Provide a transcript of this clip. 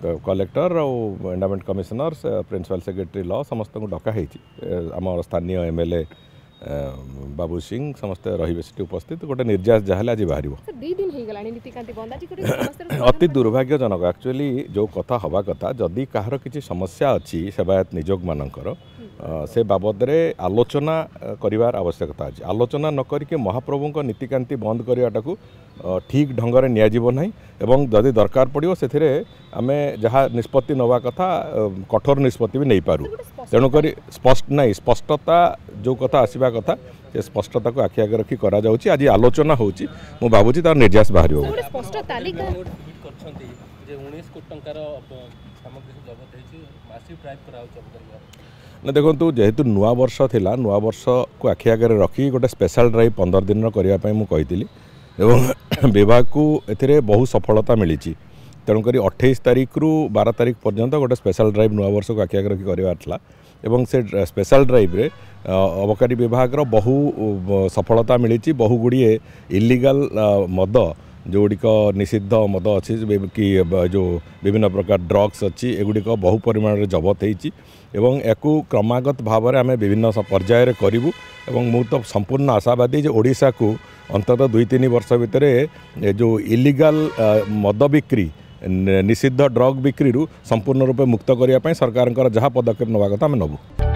Collector और endowment commissioner principal secretary law समस्त को डका आम स्थानीय एमएलए बाबू सिंह समस्त रही उपस्थित गोटे निर्यास जहाँ आज बाहर अति दुर्भाग्यजनक एक्चुअली जो कथा हवा कथा जदि कहार किसी समस्या अच्छी सेवायत निजोग मानकर से बाबद रे आलोचना करिवार आवश्यकता अच्छी आलोचना न करके महाप्रभु नीतिकांति बंद करवाटा को ठीक ढंग से नियाजिब नहीं एवं जदि दरकार पड़ो से आम जहाँ निष्पत्ति नवा कथा कठोर निष्पत्ति भी नहीं पारू तेणुक स्पष्ट नहीं स्पष्टता जो कथा आसवा कथा से स्पष्टता को आखि आगे रखी करा जाउची आज आलोचना होची मु भाबुची तार निर्यास बाहर हो ना देखो जेहेतु नुआ वर्ष थिला नुआ वर्ष को आखि आगे रखी गोटे स्पेशल ड्राइव 15 दिन करने मुझे कही विभाग को ए बहु सफलता मिली तेणुक 28 तारीख रु 12 तारीख पर्यंत गोटे स्पेशल ड्राइव नुआ वर्ष को आखि आगे रखी करार एवं से स्पेशल ड्राइव रे अबकारी विभाग रो बहु सफलता मिली बहु गुड़िए इलीगल मद जोड़िक निषिद्ध मद अच्छी कि जो विभिन्न प्रकार ड्रग्स अच्छी एगुड़िक बहु परिमाण में जबत होती एवं क्रमागत भाव में आम विभिन्न पर्यायर करूँ एवं मु तो संपूर्ण आशावादी जो ओडिशा को अंततः 2-3 वर्ष भितर जो इलीगल मद बिक्री निषिद्ध ड्रग बिक्री संपूर्ण रूपे मुक्त करने सरकार जहाँ पदक्षेप नवा कथा आम नबू।